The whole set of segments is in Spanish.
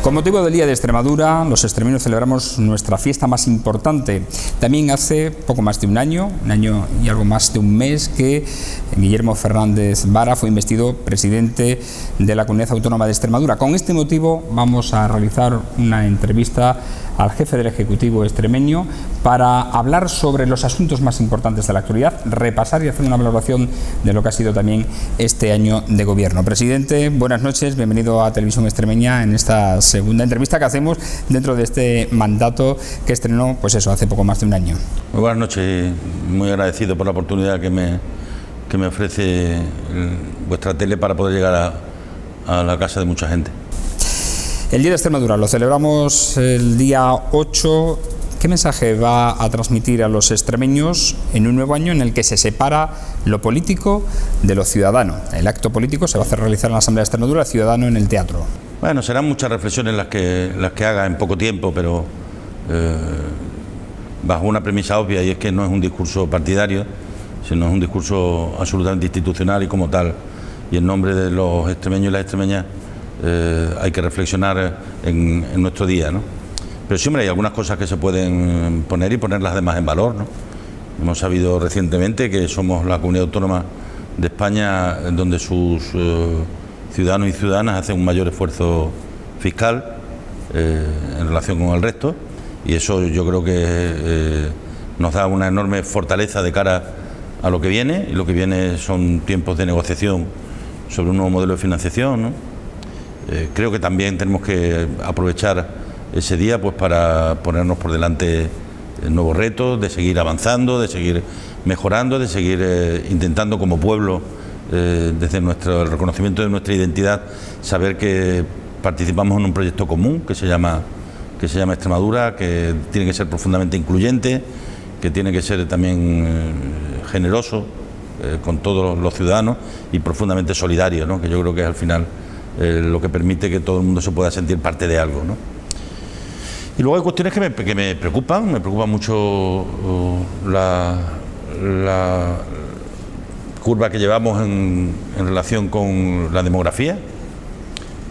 Con motivo del Día de Extremadura, los extremeños celebramos nuestra fiesta más importante. También hace poco más de un año y algo más de un mes, que Guillermo Fernández Vara fue investido presidente de la Comunidad Autónoma de Extremadura. Con este motivo vamos a realizar una entrevista al jefe del Ejecutivo extremeño para hablar sobre los asuntos más importantes de la actualidad, repasar y hacer una valoración de lo que ha sido también este año de gobierno. Presidente, buenas noches, bienvenido a Televisión Extremeña en esta segunda entrevista que hacemos dentro de este mandato que estrenó, pues eso, hace poco más de un año. Muy buenas noches, muy agradecido por la oportunidad que me ofrece vuestra tele para poder llegar a la casa de mucha gente. El Día de Extremadura lo celebramos el día 8. ¿Qué mensaje va a transmitir a los extremeños en un nuevo año en el que se separa lo político de lo ciudadano? El acto político se va a hacer realizar en la Asamblea de Extremadura, el ciudadano en el teatro. Bueno, serán muchas reflexiones las que haga en poco tiempo, pero bajo una premisa obvia, y es que no es un discurso partidario, sino es un discurso absolutamente institucional y como tal, y en nombre de los extremeños y las extremeñas hay que reflexionar en nuestro día, ¿no? Pero siempre hay algunas cosas que se pueden poner y ponerlas además en valor, ¿no? Hemos sabido recientemente que somos la comunidad autónoma de España donde sus ciudadanos y ciudadanas hacen un mayor esfuerzo fiscal en relación con el resto, y eso yo creo que nos da una enorme fortaleza de cara a lo que viene, y lo que viene son tiempos de negociación sobre un nuevo modelo de financiación, ¿no? Creo que también tenemos que aprovechar ese día pues para ponernos por delante nuevos retos, de seguir avanzando, de seguir mejorando, de seguir intentando como pueblo, desde el reconocimiento de nuestra identidad, saber que participamos en un proyecto común que se llama Extremadura, que tiene que ser profundamente incluyente, que tiene que ser también generoso con todos los ciudadanos y profundamente solidario, ¿no? Que yo creo que es al final lo que permite que todo el mundo se pueda sentir parte de algo, ¿no? Y luego hay cuestiones que me preocupan mucho la curva que llevamos en relación con la demografía.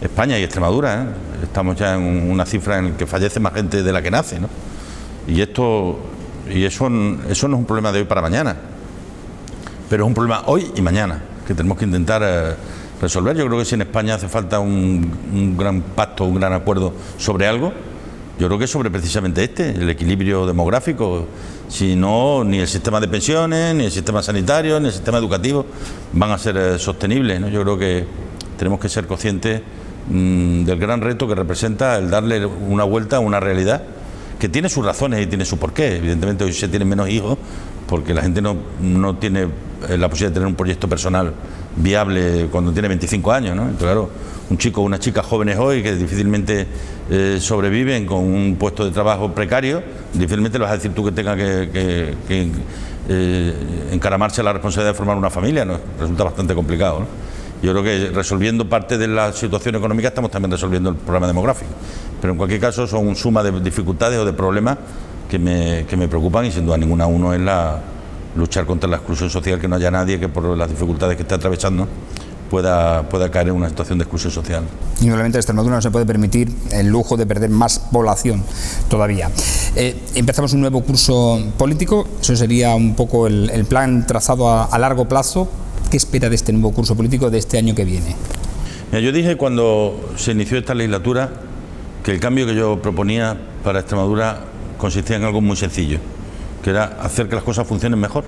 España y Extremadura, estamos ya en una cifra en la que fallece más gente de la que nace, ¿no? Y eso no es un problema de hoy para mañana, pero es un problema hoy y mañana que tenemos que intentar resolver. Yo creo que si en España hace falta un gran pacto, un gran acuerdo sobre algo, yo creo que es sobre precisamente el equilibrio demográfico. Si no, ni el sistema de pensiones, ni el sistema sanitario, ni el sistema educativo van a ser sostenibles, ¿no? Yo creo que tenemos que ser conscientes del gran reto que representa el darle una vuelta a una realidad que tiene sus razones y tiene su porqué. Evidentemente hoy se tienen menos hijos porque la gente no tiene la posibilidad de tener un proyecto personal viable cuando tiene 25 años, ¿no? Entonces, claro, un chico o una chica jóvenes hoy que difícilmente sobreviven con un puesto de trabajo precario, difícilmente le vas a decir tú que tenga que encaramarse a la responsabilidad de formar una familia, ¿no? Resulta bastante complicado, ¿no? Yo creo que resolviendo parte de la situación económica estamos también resolviendo el problema demográfico, pero en cualquier caso son suma de dificultades o de problemas que me preocupan, y sin duda ninguna uno es luchar contra la exclusión social, que no haya nadie que por las dificultades que está atravesando pueda caer en una situación de exclusión social. Indudablemente Extremadura no se puede permitir el lujo de perder más población todavía. Empezamos un nuevo curso político, eso sería un poco el plan trazado a largo plazo. ¿Qué espera de este nuevo curso político de este año que viene? Mira, yo dije cuando se inició esta legislatura que el cambio que yo proponía para Extremadura consistía en algo muy sencillo, que era hacer que las cosas funcionen mejor,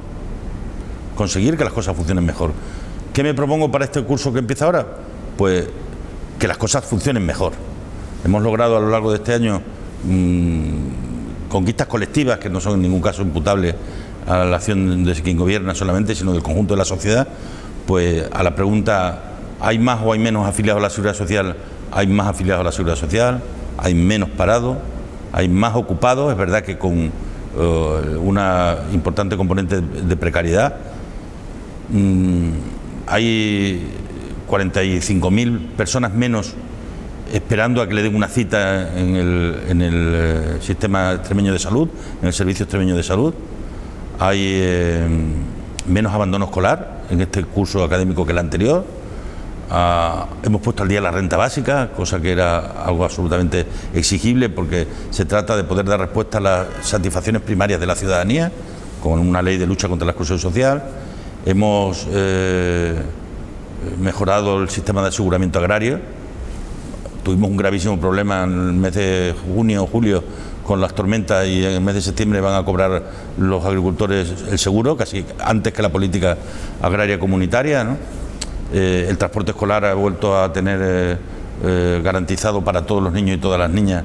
conseguir que las cosas funcionen mejor. ¿Qué me propongo para este curso que empieza ahora? Pues que las cosas funcionen mejor. Hemos logrado a lo largo de este año conquistas colectivas que no son en ningún caso imputables a la acción de quien gobierna solamente, sino del conjunto de la sociedad. Pues a la pregunta, ¿hay más o hay menos afiliados a la Seguridad Social? Hay más afiliados a la Seguridad Social, hay menos parados, hay más ocupados, es verdad que con una importante componente de precariedad. Hay 45.000 personas menos esperando a que le den una cita en el sistema extremeño de salud, en el servicio extremeño de salud. Hay menos abandono escolar en este curso académico que el anterior. hemos puesto al día la renta básica, cosa que era algo absolutamente exigible, porque se trata de poder dar respuesta a las satisfacciones primarias de la ciudadanía, con una ley de lucha contra la exclusión social. Hemos mejorado el sistema de aseguramiento agrario. Tuvimos un gravísimo problema en el mes de junio o julio con las tormentas, y en el mes de septiembre van a cobrar los agricultores el seguro, casi antes que la política agraria comunitaria, ¿no? El transporte escolar ha vuelto a tener garantizado para todos los niños y todas las niñas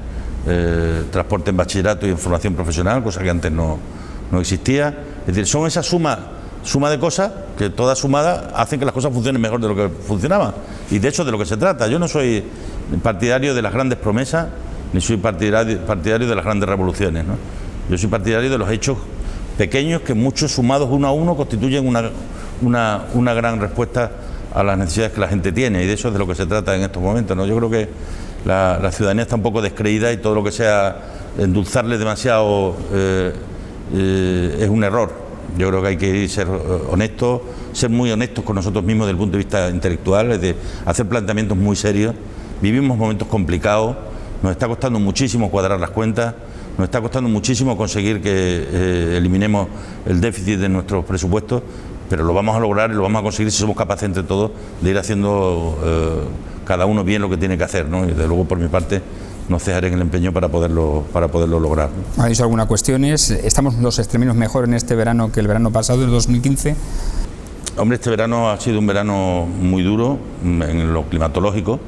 transporte en bachillerato y en formación profesional, cosa que antes no existía. Es decir, son esa suma de cosas que todas sumadas hacen que las cosas funcionen mejor de lo que funcionaban, y de hecho de lo que se trata. Yo no soy partidario de las grandes promesas, ni soy partidario de las grandes revoluciones, ¿no? Yo soy partidario de los hechos pequeños que muchos sumados uno a uno constituyen una gran respuesta a las necesidades que la gente tiene, y de eso es de lo que se trata en estos momentos, ¿no? Yo creo que la ciudadanía está un poco descreída, y todo lo que sea endulzarle demasiado es un error. Yo creo que hay que ser honestos, ser muy honestos con nosotros mismos desde el punto de vista intelectual, es de hacer planteamientos muy serios. Vivimos momentos complicados, nos está costando muchísimo cuadrar las cuentas, nos está costando muchísimo conseguir que eliminemos el déficit de nuestros presupuestos, pero lo vamos a lograr y lo vamos a conseguir si somos capaces entre todos de ir haciendo cada uno bien lo que tiene que hacer, ¿no? Y desde luego, por mi parte, no cejaré en el empeño para poderlo lograr, ¿no? ¿Ha dicho algunas cuestiones? ¿Estamos los extremeños mejor en este verano que el verano pasado, el 2015? Hombre, este verano ha sido un verano muy duro en lo climatológico.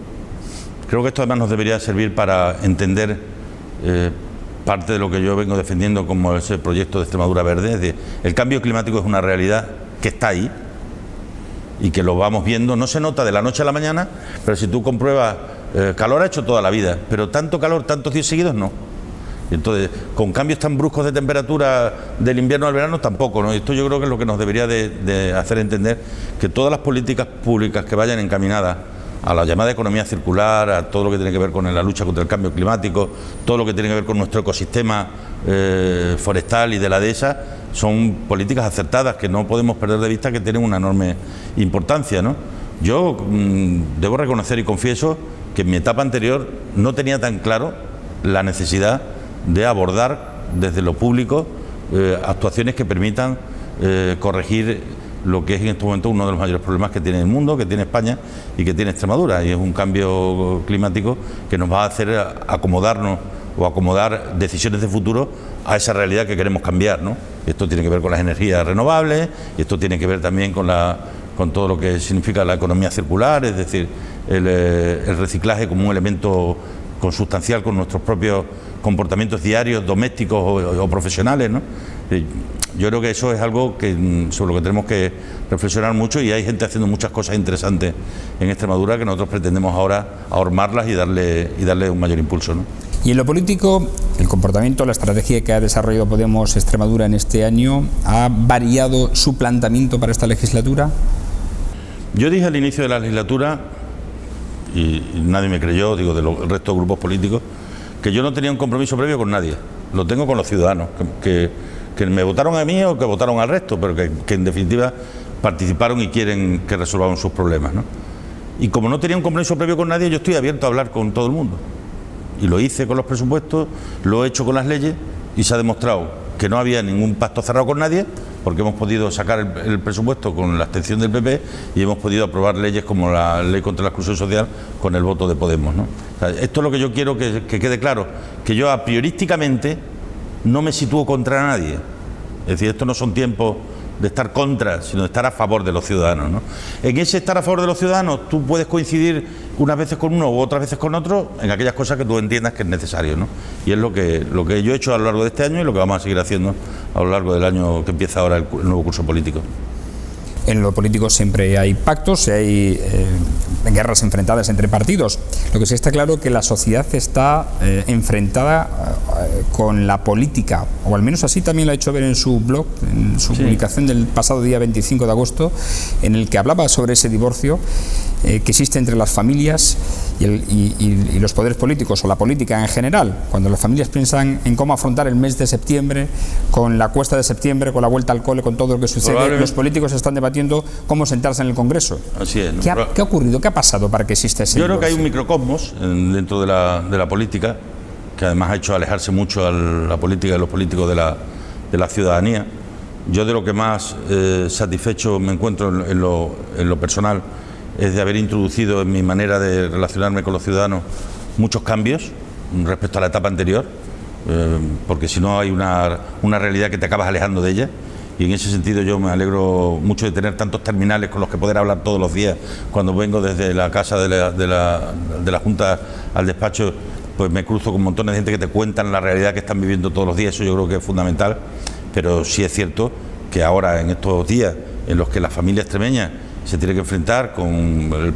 Creo que esto además nos debería servir para entender parte de lo que yo vengo defendiendo como ese proyecto de Extremadura Verde. Es decir, el cambio climático es una realidad que está ahí y que lo vamos viendo. No se nota de la noche a la mañana, pero si tú compruebas, calor ha hecho toda la vida, pero tanto calor, tantos días seguidos, no. Y entonces, con cambios tan bruscos de temperatura del invierno al verano, tampoco, ¿no? Y esto yo creo que es lo que nos debería de hacer entender que todas las políticas públicas que vayan encaminadas a la llamada economía circular, a todo lo que tiene que ver con la lucha contra el cambio climático, todo lo que tiene que ver con nuestro ecosistema forestal y de la dehesa, son políticas acertadas que no podemos perder de vista, que tienen una enorme importancia, ¿no? Yo debo reconocer y confieso que en mi etapa anterior no tenía tan claro la necesidad de abordar desde lo público actuaciones que permitan corregir lo que es en este momento uno de los mayores problemas que tiene el mundo, que tiene España y que tiene Extremadura, y es un cambio climático que nos va a hacer acomodarnos o acomodar decisiones de futuro a esa realidad que queremos cambiar, ¿no? Esto tiene que ver con las energías renovables, y esto tiene que ver también con todo lo que significa la economía circular, es decir, el reciclaje como un elemento consustancial con nuestros propios comportamientos diarios, domésticos o profesionales, ¿no? Yo creo que eso es algo sobre lo que tenemos que reflexionar mucho, y hay gente haciendo muchas cosas interesantes en Extremadura que nosotros pretendemos ahora ahormarlas y darle un mayor impulso, ¿no? Y en lo político, el comportamiento, la estrategia que ha desarrollado Podemos Extremadura en este año, ¿ha variado su planteamiento para esta legislatura? Yo dije al inicio de la legislatura, y nadie me creyó, digo, del resto de grupos políticos, que yo no tenía un compromiso previo con nadie. Lo tengo con los ciudadanos, que me votaron a mí o que votaron al resto, pero que en definitiva participaron y quieren que resolvamos sus problemas, ¿no? Y como no tenía un compromiso previo con nadie, yo estoy abierto a hablar con todo el mundo. Y lo hice con los presupuestos, lo he hecho con las leyes, y se ha demostrado que no había ningún pacto cerrado con nadie, porque hemos podido sacar el presupuesto con la abstención del PP y hemos podido aprobar leyes como la ley contra la exclusión social con el voto de Podemos, ¿no? O sea, esto es lo que yo quiero que quede claro, que yo a priorísticamente no me sitúo contra nadie. Es decir, estos no son tiempos de estar contra, sino de estar a favor de los ciudadanos, ¿no? En ese estar a favor de los ciudadanos tú puedes coincidir unas veces con uno u otras veces con otro en aquellas cosas que tú entiendas que es necesario, ¿no? Y es lo que yo he hecho a lo largo de este año y lo que vamos a seguir haciendo a lo largo del año que empieza ahora el nuevo curso político. En lo político siempre hay pactos, hay guerras enfrentadas entre partidos. Lo que sí está claro es que la sociedad está enfrentada con la política, o al menos así también lo ha hecho ver en su blog, en su publicación del pasado día 25 de agosto, en el que hablaba sobre ese divorcio que existe entre las familias y los poderes políticos o la política en general, cuando las familias piensan en cómo afrontar el mes de septiembre, con la cuesta de septiembre, con la vuelta al cole, con todo lo que sucede, los políticos están debatiendo cómo sentarse en el Congreso. Así es, ¿no? ¿Qué ha ocurrido? ¿Qué ha pasado para que exista ese? Yo creo que hay un microcosmos dentro de la política, que además ha hecho alejarse mucho a la política y los políticos de la ciudadanía. Yo de lo que más satisfecho me encuentro en lo personal es de haber introducido en mi manera de relacionarme con los ciudadanos muchos cambios respecto a la etapa anterior, porque si no hay una realidad que te acabas alejando de ella, y en ese sentido yo me alegro mucho de tener tantos terminales con los que poder hablar todos los días. Cuando vengo desde la casa de la Junta al despacho, pues me cruzo con montones de gente que te cuentan la realidad que están viviendo todos los días. Eso yo creo que es fundamental, pero sí es cierto que ahora, en estos días en los que la familia extremeña se tiene que enfrentar con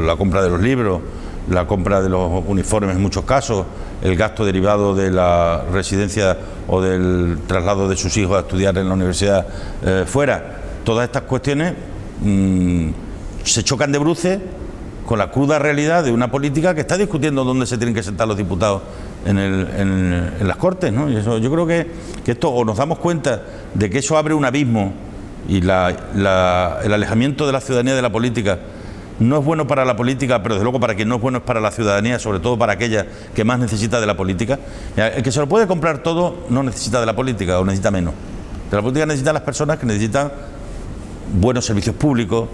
la compra de los libros, la compra de los uniformes en muchos casos, el gasto derivado de la residencia o del traslado de sus hijos a estudiar en la universidad fuera, todas estas cuestiones se chocan de bruces con la cruda realidad de una política que está discutiendo dónde se tienen que sentar los diputados en las Cortes, ¿no? Y eso, yo creo que esto, o nos damos cuenta de que eso abre un abismo, y el alejamiento de la ciudadanía de la política no es bueno para la política, pero desde luego para quien no es bueno es para la ciudadanía, sobre todo para aquella que más necesita de la política. El que se lo puede comprar todo no necesita de la política, o necesita menos. De la política necesitan las personas que necesitan buenos servicios públicos,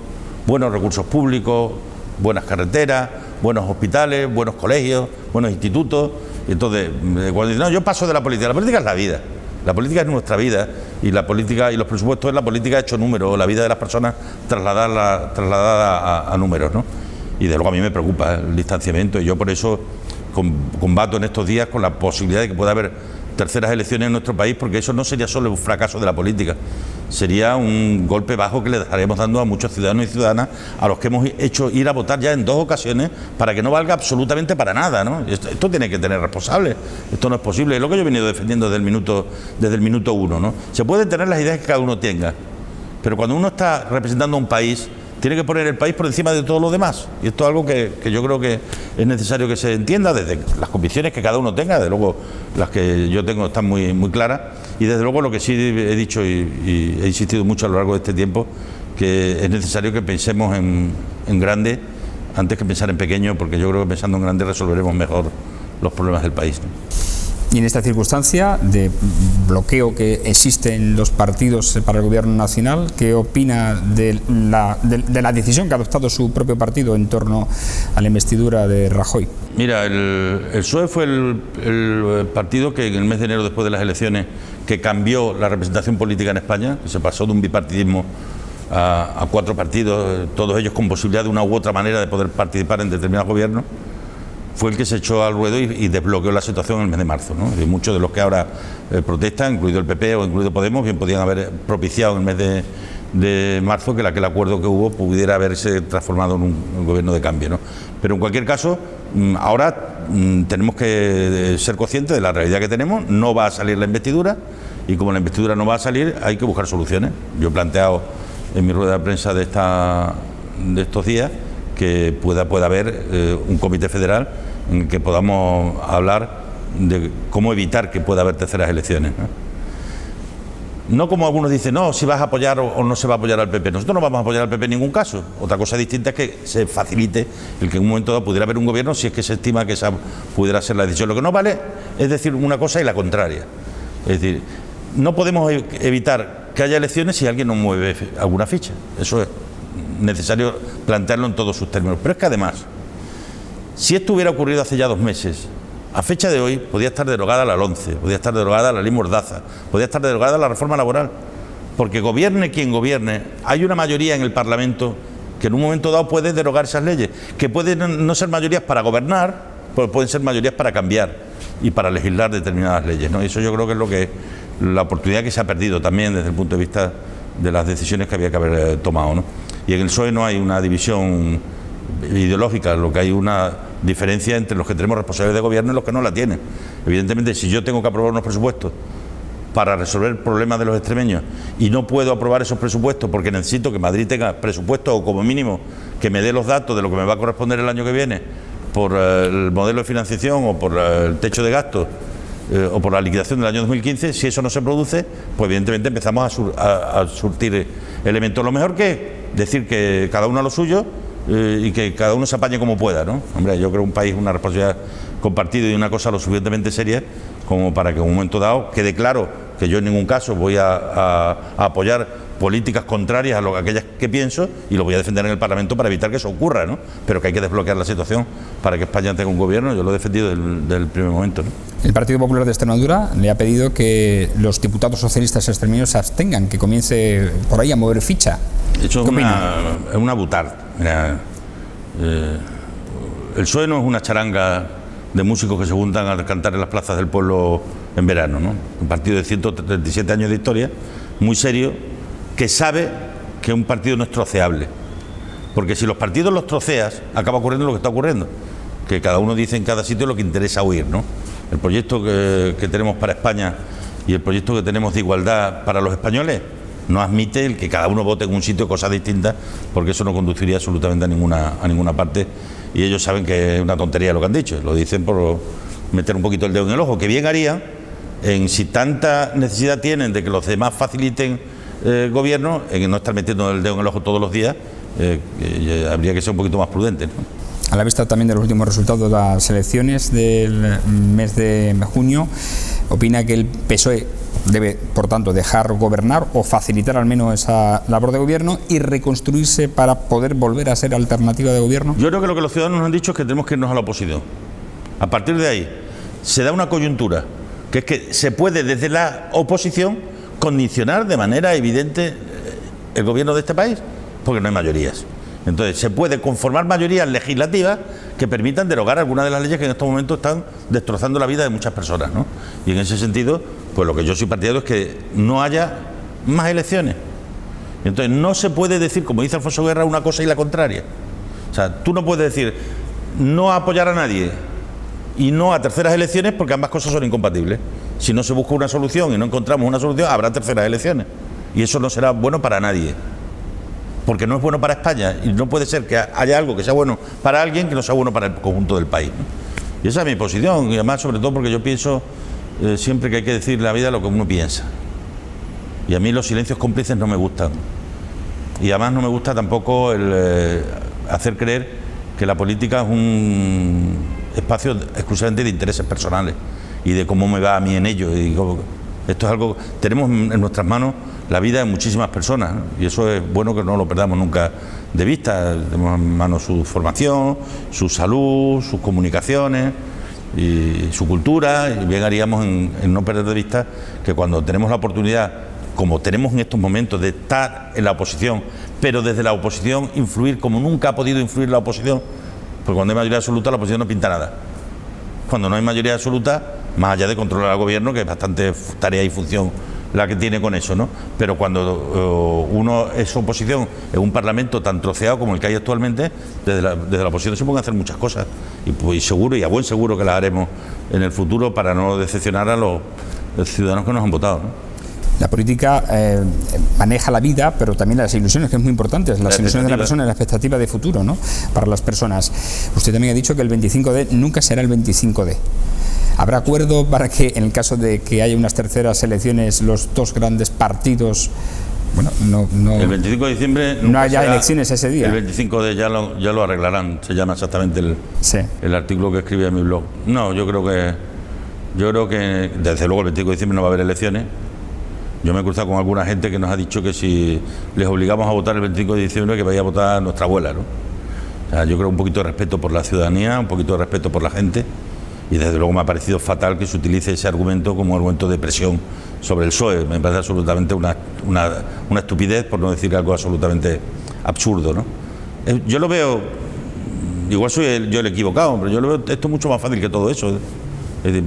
buenos recursos públicos, buenas carreteras, buenos hospitales, buenos colegios, buenos institutos. Y entonces, cuando dicen, no, yo paso de la política es la vida. La política es nuestra vida, y la política y los presupuestos es la política hecho números, la vida de las personas trasladada a números, ¿no? Y de luego a mí me preocupa el distanciamiento, y yo por eso combato en estos días con la posibilidad de que pueda haber terceras elecciones en nuestro país, porque eso no sería solo un fracaso de la política, sería un golpe bajo que le estaríamos dando a muchos ciudadanos y ciudadanas a los que hemos hecho ir a votar ya en 2 ocasiones para que no valga absolutamente para nada, ¿no? Esto tiene que tener responsables, esto no es posible, es lo que yo he venido defendiendo desde el minuto 1, ¿no? Se pueden tener las ideas que cada uno tenga, pero cuando uno está representando a un país, tiene que poner el país por encima de todo lo demás, y esto es algo que yo creo que es necesario que se entienda desde las convicciones que cada uno tenga. Desde luego las que yo tengo están muy, muy claras, y desde luego lo que sí he dicho y he insistido mucho a lo largo de este tiempo, que es necesario que pensemos en grande antes que pensar en pequeño, porque yo creo que pensando en grande resolveremos mejor los problemas del país, ¿no? Y en esta circunstancia de bloqueo que existe en los partidos para el Gobierno nacional, ¿qué opina de la decisión que ha adoptado su propio partido en torno a la investidura de Rajoy? Mira, el PSOE fue el partido que en el mes de enero, después de las elecciones, que cambió la representación política en España, que se pasó de un bipartidismo a 4 partidos, todos ellos con posibilidad de una u otra manera de poder participar en determinados gobiernos. Fue el que se echó al ruedo y desbloqueó la situación en el mes de marzo, ¿no? Y muchos de los que ahora protestan, incluido el PP o incluido Podemos, bien podían haber propiciado en el mes de marzo que aquel acuerdo que hubo pudiera haberse transformado en un gobierno de cambio, ¿no? Pero en cualquier caso, ahora tenemos que ser conscientes de la realidad que tenemos. No va a salir la investidura, y como la investidura no va a salir, hay que buscar soluciones. Yo he planteado en mi rueda de prensa de estos días que pueda haber un comité federal en el que podamos hablar de cómo evitar que pueda haber terceras elecciones, ¿no? No como algunos dicen, no, si vas a apoyar o no se va a apoyar al PP. Nosotros no vamos a apoyar al PP en ningún caso. Otra cosa distinta es que se facilite el que en un momento dado pudiera haber un gobierno, si es que se estima que esa pudiera ser la decisión. Lo que no vale es decir una cosa y la contraria. Es decir, no podemos evitar que haya elecciones si alguien no mueve alguna ficha. Eso es necesario plantearlo en todos sus términos. Pero es que además, si esto hubiera ocurrido hace ya 2 meses, a fecha de hoy podía estar derogada la LOMCE, podía estar derogada la ley Mordaza, podía estar derogada la reforma laboral, porque gobierne quien gobierne, hay una mayoría en el Parlamento que en un momento dado puede derogar esas leyes, que pueden no ser mayorías para gobernar, pero pueden ser mayorías para cambiar y para legislar determinadas leyes, ¿no? Y eso yo creo que es lo que la oportunidad que se ha perdido también desde el punto de vista de las decisiones que había que haber tomado, ¿no? Y en el PSOE no hay una división ideológica, lo que hay una diferencia entre los que tenemos responsabilidad de gobierno y los que no la tienen. Evidentemente, si yo tengo que aprobar unos presupuestos para resolver problemas de los extremeños y no puedo aprobar esos presupuestos porque necesito que Madrid tenga presupuestos o como mínimo que me dé los datos de lo que me va a corresponder el año que viene por el modelo de financiación o por el techo de gastos o por la liquidación del año 2015, si eso no se produce, pues evidentemente empezamos a surtir elementos. Lo mejor que es decir que cada uno a lo suyo y que cada uno se apañe como pueda, ¿no? Hombre, yo creo que un país es una responsabilidad compartida y una cosa lo suficientemente seria como para que en un momento dado quede claro que yo en ningún caso voy a apoyar políticas contrarias a aquellas que pienso, y lo voy a defender en el Parlamento para evitar que eso ocurra, ¿no? Pero que hay que desbloquear la situación para que España tenga un gobierno. Yo lo he defendido desde el primer momento, ¿no? El Partido Popular de Extremadura le ha pedido que los diputados socialistas extremeños se abstengan, que comience por ahí a mover ficha. Eso es una butard. Mira, el PSOE no es una charanga de músicos que se juntan a cantar en las plazas del pueblo en verano, ¿no? Un partido de 137 años de historia, muy serio, que sabe que un partido no es troceable. Porque si los partidos los troceas, acaba ocurriendo lo que está ocurriendo, que cada uno dice en cada sitio lo que interesa oír, ¿no? El proyecto que tenemos para España y el proyecto que tenemos de igualdad para los españoles no admite el que cada uno vote en un sitio cosas distintas, porque eso no conduciría absolutamente a ninguna parte, y ellos saben que es una tontería lo que han dicho, lo dicen por meter un poquito el dedo en el ojo, que bien harían en, si tanta necesidad tienen de que los demás faciliten gobierno, en no estar metiendo el dedo en el ojo todos los días, habría que ser un poquito más prudentes, ¿no? A la vista también de los últimos resultados de las elecciones del mes de junio, opina que el PSOE debe, por tanto, dejar gobernar o facilitar al menos esa labor de gobierno y reconstruirse para poder volver a ser alternativa de gobierno. Yo creo que lo que los ciudadanos nos han dicho es que tenemos que irnos a la oposición. A partir de ahí se da una coyuntura, que es que se puede desde la oposición condicionar de manera evidente el gobierno de este país, porque no hay mayorías. Entonces se puede conformar mayorías legislativas que permitan derogar algunas de las leyes que en estos momentos están destrozando la vida de muchas personas, ¿no? Y en ese sentido, pues lo que yo soy partidario es que no haya más elecciones. Entonces no se puede decir, como dice Alfonso Guerra, una cosa y la contraria. O sea, tú no puedes decir no apoyar a nadie y no a terceras elecciones, porque ambas cosas son incompatibles. Si no se busca una solución y no encontramos una solución, habrá terceras elecciones. Y eso no será bueno para nadie, porque no es bueno para España, y no puede ser que haya algo que sea bueno para alguien que no sea bueno para el conjunto del país, ¿no? Y esa es mi posición, y además sobre todo porque yo pienso siempre que hay que decir en la vida lo que uno piensa. Y a mí los silencios cómplices no me gustan. Y además no me gusta tampoco el hacer creer que la política es un espacio exclusivamente de intereses personales y de cómo me va a mí en ello. Y esto es algo, tenemos en nuestras manos la vida de muchísimas personas, ¿no? Y eso es bueno que no lo perdamos nunca de vista. Tenemos en manos su formación, su salud, sus comunicaciones y su cultura, y bien haríamos en no perder de vista que cuando tenemos la oportunidad, como tenemos en estos momentos, de estar en la oposición, pero desde la oposición influir como nunca ha podido influir la oposición, porque cuando hay mayoría absoluta la oposición no pinta nada. Cuando no hay mayoría absoluta, más allá de controlar al gobierno, que es bastante tarea y función la que tiene con eso, ¿no? Pero cuando uno es oposición en un parlamento tan troceado como el que hay actualmente, desde la oposición se pueden hacer muchas cosas, y pues seguro, y a buen seguro que las haremos en el futuro para no decepcionar a los ciudadanos que nos han votado, ¿no? La política maneja la vida, pero también las ilusiones, que es muy importante, las ilusiones de la persona y la expectativa de futuro, ¿no?, para las personas. Usted también ha dicho que el 25D nunca será el 25D. ¿Habrá acuerdo para que, en el caso de que haya unas terceras elecciones, los dos grandes partidos, bueno, no el 25 de diciembre no haya elecciones ese día? El 25D ya lo arreglarán, se llama exactamente el artículo que escribí en mi blog. No, yo creo que desde luego el 25 de diciembre no va a haber elecciones. Yo me he cruzado con alguna gente que nos ha dicho que si les obligamos a votar el 25 de diciembre, que vaya a votar a nuestra abuela, ¿no? O sea, yo creo un poquito de respeto por la ciudadanía, un poquito de respeto por la gente, y desde luego me ha parecido fatal que se utilice ese argumento como argumento de presión sobre el PSOE. Me parece absolutamente una estupidez, por no decir algo absolutamente absurdo, ¿no? Yo lo veo, igual soy yo el equivocado, pero yo lo veo esto mucho más fácil que todo eso. Es decir,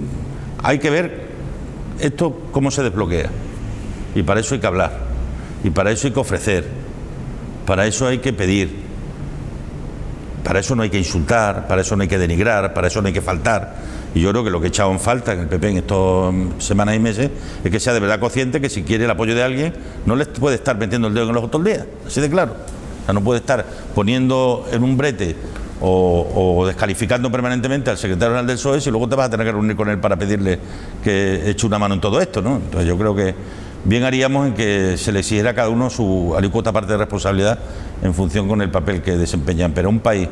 hay que ver esto cómo se desbloquea. Y para eso hay que hablar, y para eso hay que ofrecer, para eso hay que pedir, para eso no hay que insultar, para eso no hay que denigrar, para eso no hay que faltar. Y yo creo que lo que he echado en falta en el PP en estas semanas y meses es que sea de verdad consciente que si quiere el apoyo de alguien no le puede estar metiendo el dedo en el ojo todo el día, así de claro. O sea, no puede estar poniendo en un brete o descalificando permanentemente al secretario general del PSOE, si luego te vas a tener que reunir con él para pedirle que eche una mano en todo esto, ¿no? Entonces yo creo que bien haríamos en que se le exigiera a cada uno su alícuota parte de responsabilidad en función con el papel que desempeñan. Pero un país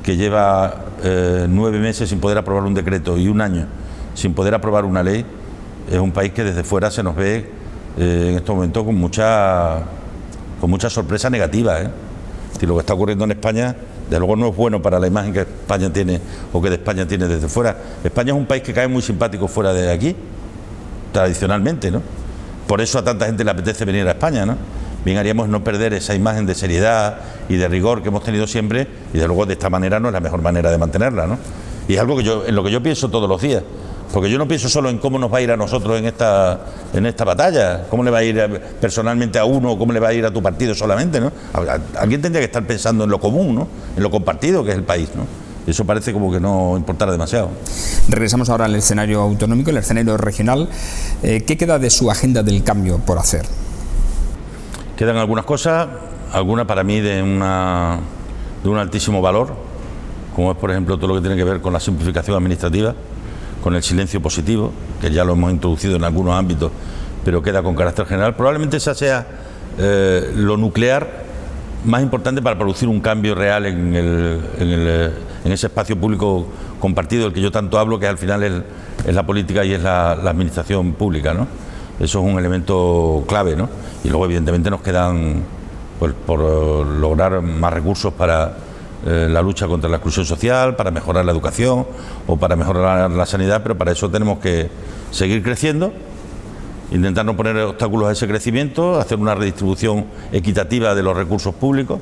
que lleva 9 meses sin poder aprobar un decreto y un año sin poder aprobar una ley, es un país que desde fuera se nos ve en estos momentos con mucha sorpresa negativa, ¿eh? Si lo que está ocurriendo en España, desde luego no es bueno para la imagen que España tiene o que de España tiene desde fuera. España es un país que cae muy simpático fuera de aquí, tradicionalmente, ¿no? Por eso a tanta gente le apetece venir a España, ¿no? Bien haríamos no perder esa imagen de seriedad y de rigor que hemos tenido siempre, y de luego de esta manera no es la mejor manera de mantenerla, ¿no? Y es algo que en lo que yo pienso todos los días, porque yo no pienso solo en cómo nos va a ir a nosotros en esta batalla, cómo le va a ir personalmente a uno, o cómo le va a ir a tu partido solamente, ¿no? Alguien tendría que estar pensando en lo común, ¿no? En lo compartido que es el país, ¿no? Eso parece como que no importara demasiado. Regresamos ahora al escenario autonómico, el escenario regional. ¿Qué queda de su agenda del cambio por hacer? Quedan algunas cosas, algunas para mí de un altísimo valor, como es por ejemplo todo lo que tiene que ver con la simplificación administrativa, con el silencio positivo, que ya lo hemos introducido en algunos ámbitos, pero queda con carácter general. Probablemente esa sea lo nuclear más importante para producir un cambio real en ese espacio público compartido del que yo tanto hablo, que al final es la política y es la administración pública, ¿no? Eso es un elemento clave, ¿no? Y luego evidentemente nos quedan pues, por lograr más recursos para la lucha contra la exclusión social, para mejorar la educación o para mejorar la sanidad, pero para eso tenemos que seguir creciendo, intentar no poner obstáculos a ese crecimiento, hacer una redistribución equitativa de los recursos públicos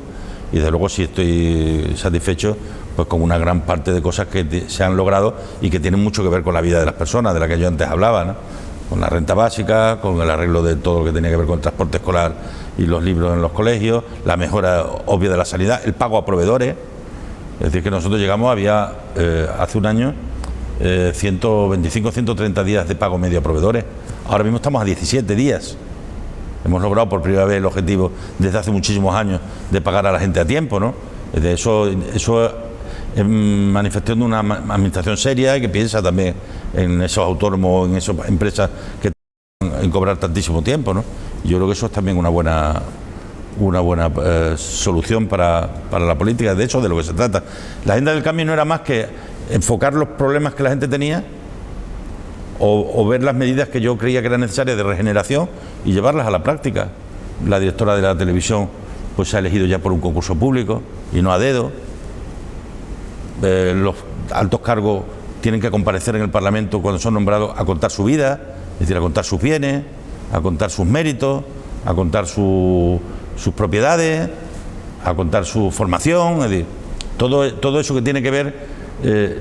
y desde luego sí estoy satisfecho pues con una gran parte de cosas que se han logrado y que tienen mucho que ver con la vida de las personas, de la que yo antes hablaba, ¿no? Con la renta básica, con el arreglo de todo lo que tenía que ver con el transporte escolar y los libros en los colegios, la mejora obvia de la sanidad, el pago a proveedores. Es decir, que nosotros llegamos, había hace un año 125, 130 días de pago medio a proveedores. Ahora mismo estamos a 17 días. Hemos logrado por primera vez el objetivo desde hace muchísimos años de pagar a la gente a tiempo, ¿no? Eso es manifestación de una administración seria y que piensa también en esos autónomos, en esas empresas que en cobrar tantísimo tiempo, ¿no? Yo creo que eso es también una buena solución para la política. De hecho, de lo que se trata. La agenda del cambio no era más que enfocar los problemas que la gente tenía o ver las medidas que yo creía que eran necesarias de regeneración y llevarlas a la práctica. La directora de la televisión pues se ha elegido ya por un concurso público y no a dedo. Los altos cargos tienen que comparecer en el Parlamento cuando son nombrados a contar su vida, es decir, a contar sus bienes, a contar sus méritos, a contar sus propiedades, a contar su formación, es decir, todo eso que tiene que ver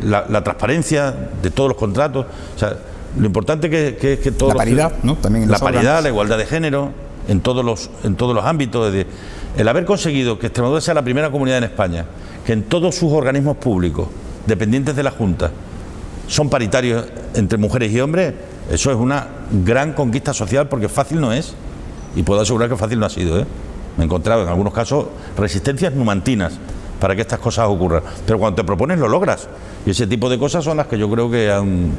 la transparencia de todos los contratos. O sea, lo importante que es que todos la paridad, ¿no? También la paridad, la igualdad de género en todos los ámbitos. Es decir, el haber conseguido que Extremadura sea la primera comunidad en España que en todos sus organismos públicos dependientes de la Junta son paritarios entre mujeres y hombres, eso es una gran conquista social, porque fácil no es, y puedo asegurar que fácil no ha sido, ¿eh? Me he encontrado en algunos casos resistencias numantinas para que estas cosas ocurran, pero cuando te propones lo logras, y ese tipo de cosas son las que yo creo que han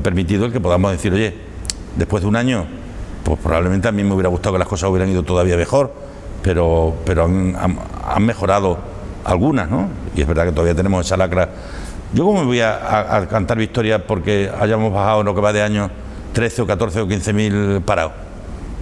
permitido el que podamos decir, oye, después de un año, pues probablemente a mí me hubiera gustado que las cosas hubieran ido todavía mejor, pero han mejorado algunas, ¿no? Y es verdad que todavía tenemos esa lacra. Yo cómo me voy a cantar victoria porque hayamos bajado en lo que va de año 13 o 14 o 15.000 parados,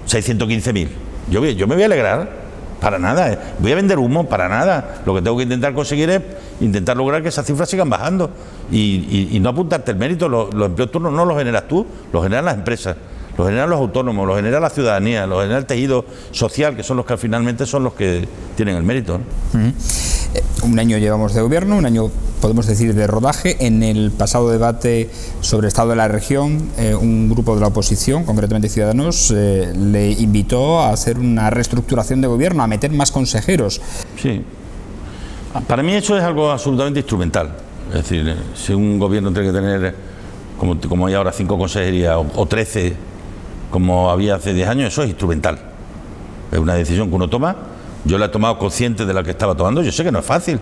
615.000. Yo me voy a alegrar, para nada, ¿eh? Voy a vender humo, para nada. Lo que tengo que intentar conseguir es intentar lograr que esas cifras sigan bajando y no apuntarte el mérito. Los empleos turnos no los generas tú, los generan las empresas, los generan los autónomos, los genera la ciudadanía, los genera el tejido social, que son los que finalmente son los que tienen el mérito, ¿no? Un año llevamos de gobierno, un año podemos decir de rodaje. En el pasado debate sobre el estado de la región, un grupo de la oposición, concretamente Ciudadanos, le invitó a hacer una reestructuración de gobierno, a meter más consejeros. Sí, para mí eso es algo absolutamente instrumental. Es decir, si un gobierno tiene que tener, como hay ahora, 5 consejerías o 13, como había hace 10 años, eso es instrumental. Es una decisión que uno toma. Yo la he tomado consciente de la que estaba tomando. Yo sé que no es fácil.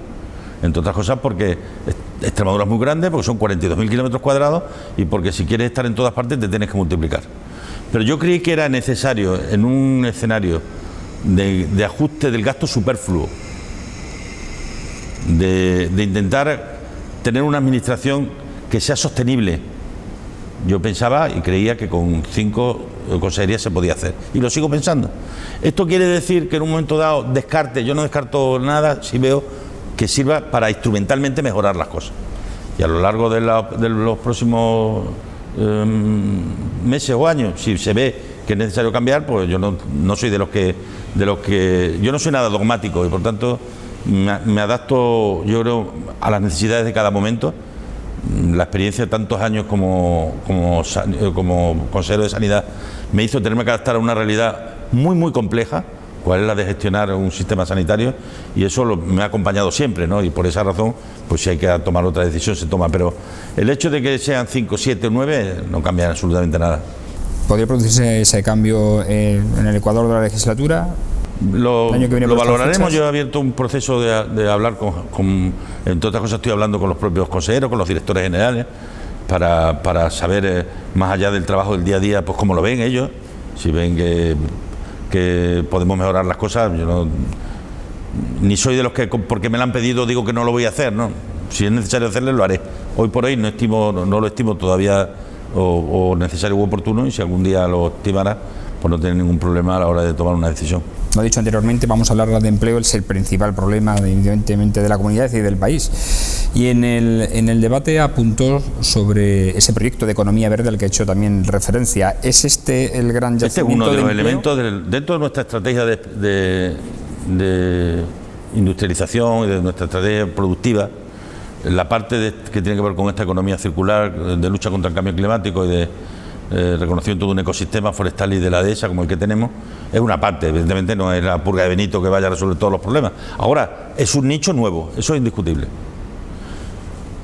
entre otras cosas porque Extremadura es muy grande, porque son 42.000 kilómetros cuadrados y porque si quieres estar en todas partes te tienes que multiplicar. Pero yo creí que era necesario en un escenario de ajuste del gasto superfluo, de intentar tener una administración que sea sostenible. Yo pensaba y creía que con 5 consejerías se podía hacer, y lo sigo pensando. Esto quiere decir que en un momento dado descarte, yo no descarto nada si veo que sirva para instrumentalmente mejorar las cosas, y a lo largo de los próximos meses o años, si se ve que es necesario cambiar, pues yo no soy de los que yo no soy nada dogmático, y por tanto me adapto, yo creo, a las necesidades de cada momento. La experiencia de tantos años como consejero de Sanidad me hizo tenerme que adaptar a una realidad muy muy compleja, cuál es la de gestionar un sistema sanitario, y eso me ha acompañado siempre, ¿no? Y por esa razón, pues si hay que tomar otra decisión se toma, pero el hecho de que sean 5, 7 o 9 no cambia absolutamente nada. ¿Podría producirse ese cambio en el Ecuador de la legislatura? Lo valoraremos. Yo he abierto un proceso de hablar entre otras cosas estoy hablando con los propios consejeros, con los directores generales, para saber, más allá del trabajo del día a día, pues cómo lo ven ellos, si ven que podemos mejorar las cosas. Yo ni soy de los que porque me lo han pedido digo que no lo voy a hacer, ¿no? Si es necesario hacerlo, lo haré. Hoy por hoy no lo estimo todavía o necesario u oportuno, y si algún día lo estimara, pues no tener ningún problema a la hora de tomar una decisión. Lo he dicho anteriormente, vamos a hablar de empleo, es el principal problema evidentemente de la comunidad y del país. Y en el debate apuntó sobre ese proyecto de economía verde al que he hecho también referencia. ¿Es este el gran yacimiento? Este es uno de los elementos dentro de nuestra estrategia de industrialización y de nuestra estrategia productiva. La parte que tiene que ver con esta economía circular, de lucha contra el cambio climático y de reconocimiento de un ecosistema forestal y de la dehesa como el que tenemos, es una parte. Evidentemente no es la purga de Benito que vaya a resolver todos los problemas. Ahora, es un nicho nuevo, eso es indiscutible.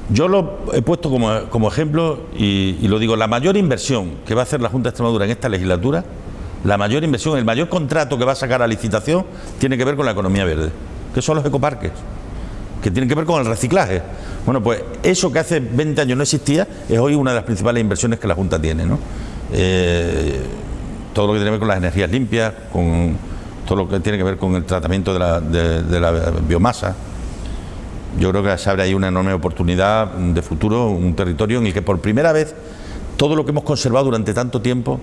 Yo lo he puesto como ejemplo y lo digo, la mayor inversión que va a hacer la Junta de Extremadura en esta legislatura, la mayor inversión, el mayor contrato que va a sacar a licitación tiene que ver con la economía verde, que son los ecoparques, que tienen que ver con el reciclaje. Bueno, pues eso que hace 20 años no existía es hoy una de las principales inversiones que la Junta tiene, ¿no? Todo lo que tiene que ver con las energías limpias, con todo lo que tiene que ver con el tratamiento de la biomasa. Yo creo que se abre ahí una enorme oportunidad de futuro, un territorio en el que por primera vez todo lo que hemos conservado durante tanto tiempo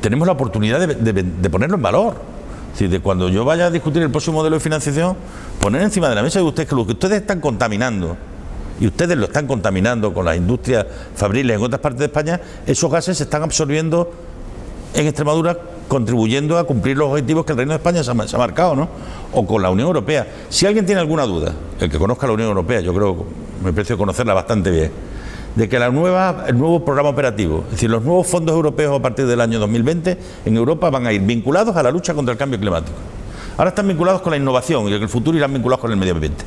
tenemos la oportunidad de ponerlo en valor. Es decir, de cuando yo vaya a discutir el próximo modelo de financiación, poner encima de la mesa de ustedes que lo que ustedes están contaminando, y ustedes lo están contaminando con las industrias fabriles en otras partes de España, esos gases se están absorbiendo en Extremadura, contribuyendo a cumplir los objetivos que el Reino de España se ha marcado, ¿no? O con la Unión Europea. Si alguien tiene alguna duda, el que conozca la Unión Europea, yo creo, me parece conocerla bastante bien, de que el nuevo programa operativo, es decir, los nuevos fondos europeos a partir del año 2020 en Europa van a ir vinculados a la lucha contra el cambio climático. Ahora están vinculados con la innovación y en el futuro irán vinculados con el medio ambiente.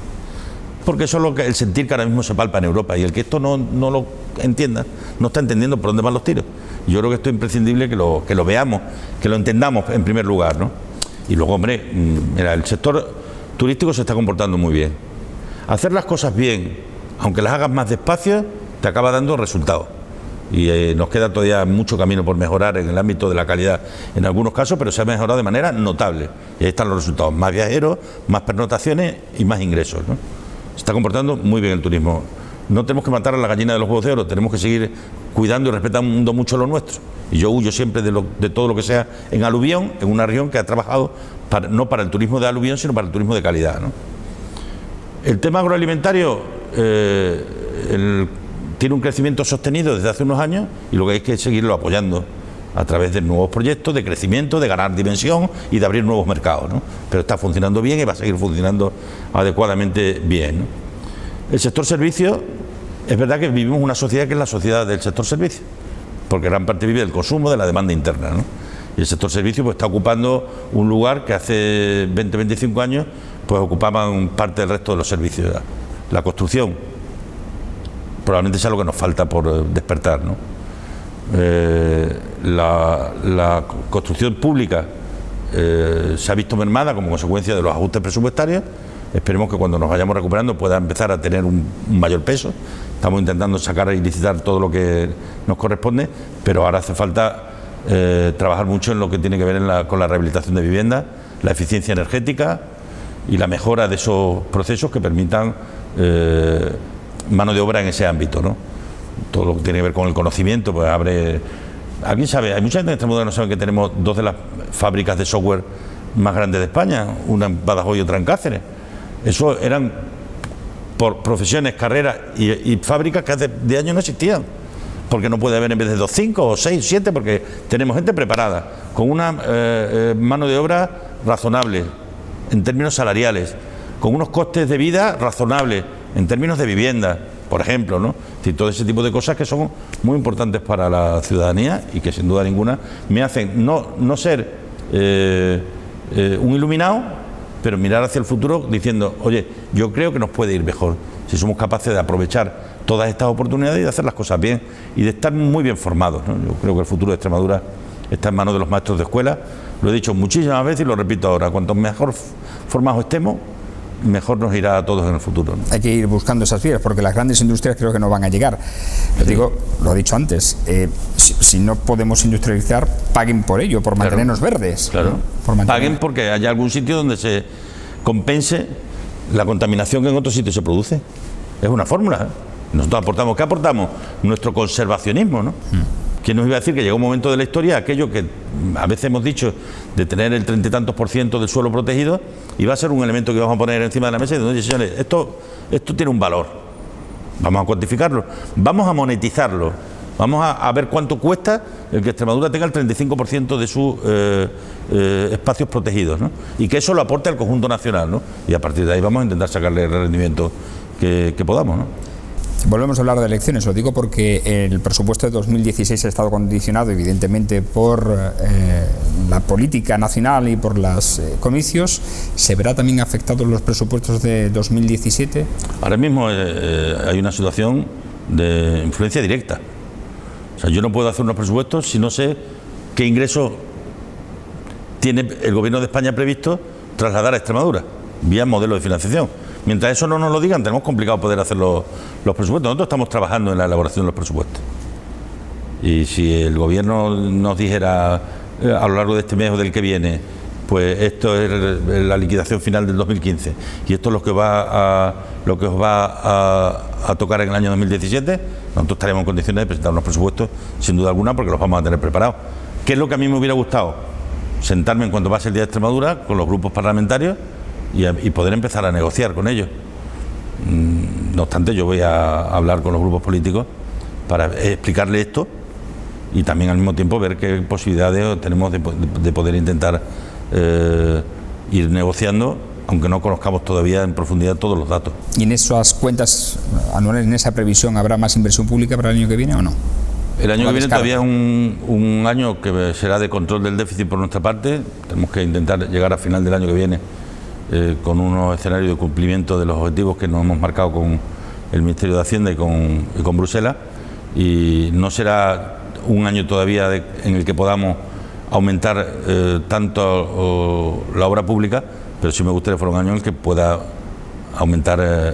Porque eso es el sentir que ahora mismo se palpa en Europa, y el que esto no lo entienda, no está entendiendo por dónde van los tiros. Yo creo que esto es imprescindible que lo veamos, que lo entendamos en primer lugar, ¿no? Y luego, hombre, mira, el sector turístico se está comportando muy bien. Hacer las cosas bien, aunque las hagas más despacio, te acaba dando resultados. Y nos queda todavía mucho camino por mejorar en el ámbito de la calidad en algunos casos, pero se ha mejorado de manera notable. Y ahí están los resultados: más viajeros, más pernotaciones y más ingresos, ¿no? Se está comportando muy bien el turismo. No tenemos que matar a la gallina de los huevos de oro, tenemos que seguir cuidando y respetando mucho lo nuestro. Y yo huyo siempre de todo lo que sea en aluvión, en una región que ha trabajado no para el turismo de aluvión, sino para el turismo de calidad, ¿no? El tema agroalimentario tiene un crecimiento sostenido desde hace unos años, y lo que hay que seguirlo apoyando a través de nuevos proyectos de crecimiento, de ganar dimensión y de abrir nuevos mercados, ¿no? Pero está funcionando bien y va a seguir funcionando adecuadamente bien, ¿no? El sector servicios, es verdad que vivimos una sociedad que es la sociedad del sector servicios, porque gran parte vive del consumo, de la demanda interna, ¿no? Y el sector servicios pues está ocupando un lugar que hace 20, 25 años pues ocupaban parte del resto de los servicios. La construcción probablemente sea lo que nos falta por despertar, ¿no? La construcción pública se ha visto mermada como consecuencia de los ajustes presupuestarios, esperemos que cuando nos vayamos recuperando pueda empezar a tener un mayor peso. Estamos intentando sacar y licitar todo lo que nos corresponde, pero ahora hace falta trabajar mucho en lo que tiene que ver con la rehabilitación de viviendas, la eficiencia energética y la mejora de esos procesos que permitan mano de obra en ese ámbito, ¿no? Todo lo que tiene que ver con el conocimiento, pues abre... ¿Alguien sabe? Hay mucha gente en Extremadura que no sabe que tenemos dos de las fábricas de software más grandes de España, una en Badajoz y otra en Cáceres. Eso eran por profesiones, carreras y fábricas que hace 10 años no existían, porque no puede haber en vez de 2, 5 o 6, 7, porque tenemos gente preparada, con una mano de obra razonable en términos salariales, con unos costes de vida razonables en términos de vivienda, por ejemplo, ¿no? Todo ese tipo de cosas que son muy importantes para la ciudadanía y que sin duda ninguna me hacen no ser un iluminado, pero mirar hacia el futuro diciendo, oye, yo creo que nos puede ir mejor si somos capaces de aprovechar todas estas oportunidades y de hacer las cosas bien y de estar muy bien formados, ¿no? Yo creo que el futuro de Extremadura está en manos de los maestros de escuela. Lo he dicho muchísimas veces y lo repito ahora, cuanto mejor formados estemos, mejor nos irá a todos en el futuro, ¿no? Hay que ir buscando esas vías, porque las grandes industrias creo que no van a llegar. Lo digo, lo he dicho antes, si no podemos industrializar, paguen por ello, por mantenernos verdes. Claro, ¿no? Paguen porque haya algún sitio donde se compense la contaminación que en otro sitio se produce. Es una fórmula, ¿eh? Nosotros aportamos, ¿qué aportamos? Nuestro conservacionismo, ¿no? ¿Quién nos iba a decir que llega un momento de la historia, aquello que a veces hemos dicho, de tener el 30 y tantos % del suelo protegido, iba a ser un elemento que vamos a poner encima de la mesa y decir, oye, señores, esto tiene un valor, vamos a cuantificarlo, vamos a monetizarlo, vamos a ver cuánto cuesta el que Extremadura tenga el 35% de sus espacios protegidos, ¿no? Y que eso lo aporte al conjunto nacional, ¿no? Y a partir de ahí vamos a intentar sacarle el rendimiento que podamos, ¿no? Volvemos a hablar de elecciones, lo digo porque el presupuesto de 2016 ha estado condicionado evidentemente por la política nacional y por los comicios. ¿Se verá también afectados los presupuestos de 2017? Ahora mismo hay una situación de influencia directa. O sea, yo no puedo hacer unos presupuestos si no sé qué ingresos tiene el Gobierno de España previsto trasladar a Extremadura, vía modelo de financiación. Mientras eso no nos lo digan, tenemos complicado poder hacer los presupuestos. Nosotros estamos trabajando en la elaboración de los presupuestos. Y si el Gobierno nos dijera a lo largo de este mes o del que viene, pues esto es la liquidación final del 2015 y esto es lo que os va a tocar en el año 2017, nosotros estaremos en condiciones de presentar unos presupuestos sin duda alguna porque los vamos a tener preparados. ¿Qué es lo que a mí me hubiera gustado? Sentarme en cuanto pase el Día de Extremadura con los grupos parlamentarios y poder empezar a negociar con ellos. No obstante, yo voy a hablar con los grupos políticos para explicarle esto y también al mismo tiempo ver qué posibilidades tenemos de poder intentar ir negociando, aunque no conozcamos todavía en profundidad todos los datos. ¿Y en esas cuentas anuales, en esa previsión, habrá más inversión pública para el año que viene o no? El año que viene todavía es un año que será de control del déficit por nuestra parte. Tenemos que intentar llegar a final del año que viene con unos escenarios de cumplimiento de los objetivos que nos hemos marcado con el Ministerio de Hacienda y con Bruselas, y no será un año todavía en el que podamos aumentar tanto la obra pública, pero sí me gustaría que fuera un año en el que pueda aumentar